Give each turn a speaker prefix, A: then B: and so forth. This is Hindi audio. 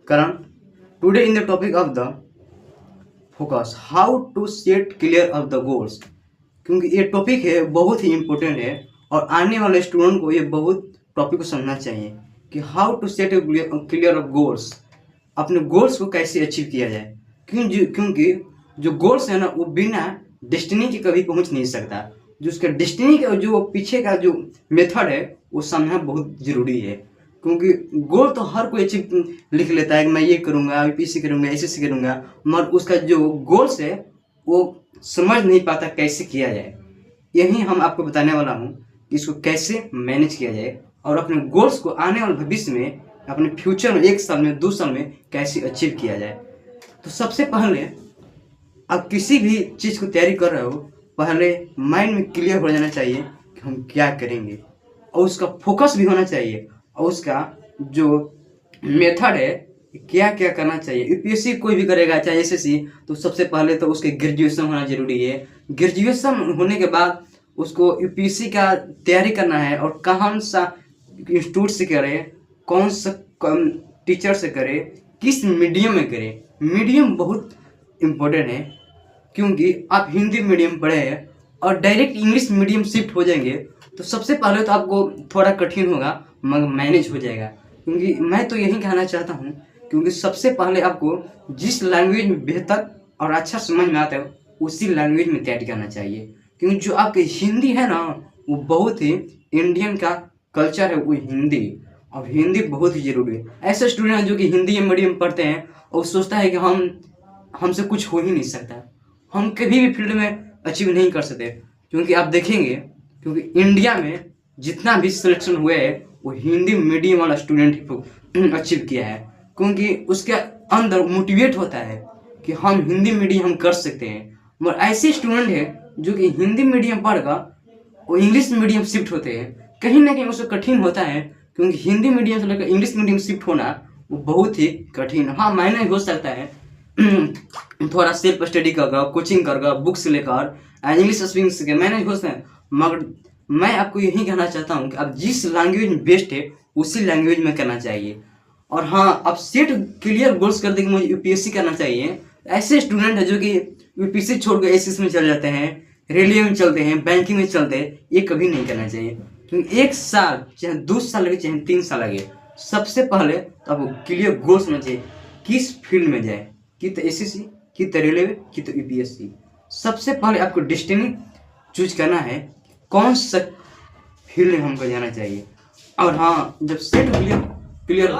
A: Karan, today in the topic of the focus, how to set clear of the goals, क्योंकि ये टॉपिक है बहुत ही इम्पोर्टेंट है और आने वाले स्टूडेंट को ये बहुत टॉपिक को समझना चाहिए कि how to set clear of goals, अपने गोल्स को कैसे अचीव किया जाए। क्योंकि जो गोल्स है ना वो बिना डेस्टिनी के कभी पहुंच नहीं सकता। जो उसका डेस्टिनी का जो पीछे का जो मेथड है वो समझना बहुत ज़रूरी है, क्योंकि गोल तो हर कोई अचीव लिख लेता है कि मैं ये करूँगा, यूपीएससी करूँगा, एसएससी करूँगा, मगर उसका जो गोल्स है वो समझ नहीं पाता कैसे किया जाए। यही हम आपको बताने वाला हूँ कि इसको कैसे मैनेज किया जाए और अपने गोल्स को आने वाले भविष्य में, अपने फ्यूचर में, 1 साल में, 2 साल में कैसे अचीव किया जाए। तो सबसे पहले आप किसी भी चीज़ को तैयारी कर रहे हो, पहले माइंड में क्लियर हो जाना चाहिए कि हम क्या करेंगे और उसका फोकस भी होना चाहिए और उसका जो मेथड है क्या क्या करना चाहिए। यूपीएससी कोई भी करेगा चाहे एसएससी, तो सबसे पहले तो उसके ग्रेजुएशन होना जरूरी है। ग्रेजुएशन होने के बाद उसको यूपीएससी का तैयारी करना है और कौन सा इंस्टीट्यूट से करे, कौन सा टीचर से करे, किस मीडियम में करे। मीडियम बहुत इम्पोर्टेंट है, क्योंकि आप हिंदी मीडियम पढ़े हैं और डायरेक्ट इंग्लिश मीडियम शिफ्ट हो जाएंगे तो सबसे पहले तो आपको थोड़ा कठिन होगा, मगर मैनेज हो जाएगा। क्योंकि मैं तो यही कहना चाहता हूँ, क्योंकि सबसे पहले आपको जिस लैंग्वेज में बेहतर और अच्छा समझ में आता है उसी लैंग्वेज में तैयारी करना चाहिए। क्योंकि जो आपकी हिंदी है ना वो बहुत ही इंडियन का कल्चर है, वो हिंदी, और हिंदी बहुत ही ज़रूरी है। ऐसे स्टूडेंट हैं जो कि हिंदी मीडियम पढ़ते हैं और सोचता है कि हमसे कुछ हो ही नहीं सकता, हम कभी भी फील्ड में अचीव नहीं कर सकते। क्योंकि आप देखेंगे, क्योंकि इंडिया में जितना भी सिलेक्शन हुए है वो हिंदी मीडियम वाला स्टूडेंट अचीव किया है, क्योंकि उसके अंदर मोटिवेट होता है कि हम हिंदी मीडियम हम कर सकते हैं। मगर ऐसे स्टूडेंट है जो कि हिंदी मीडियम पढ़कर वो इंग्लिश मीडियम शिफ्ट होते हैं, कहीं ना कहीं उसको कठिन होता है। क्योंकि हिंदी मीडियम से लेकर इंग्लिश मीडियम शिफ्ट होना वो बहुत ही कठिन। हाँ, मायने हो सकता है थोड़ा सेल्फ स्टडी करगा, कोचिंग करगा, बुक्स लेकर, इंग्लिश स्पीकिंग से मैनेज हो सकता है। मगर मैं आपको यही कहना चाहता हूँ कि आप जिस लैंग्वेज में बेस्ट है उसी लैंग्वेज में करना चाहिए। और हाँ, आप सेट क्लियर गोल्स कर दे कि मुझे यूपीएससी करना चाहिए। ऐसे स्टूडेंट है जो कि यूपीएससी छोड़ कर एसएससी में चले जाते हैं, रेलवे में चलते हैं, बैंकिंग में चलते हैं, ये कभी नहीं करना चाहिए। क्योंकि 1 साल चाहे 2 साल लगे चाहे 3 साल लगे, सबसे पहले तो आपको क्लियर गोल्स होना चाहिए किस फील्ड में जाए, कि तो एसएससी, कि तो रेलवे, कि तो यूपीएससी। सबसे पहले आपको डेस्टिनी चूज करना है कौन सा फील्ड में हमको जाना चाहिए। और हाँ, जब सेट क्लियर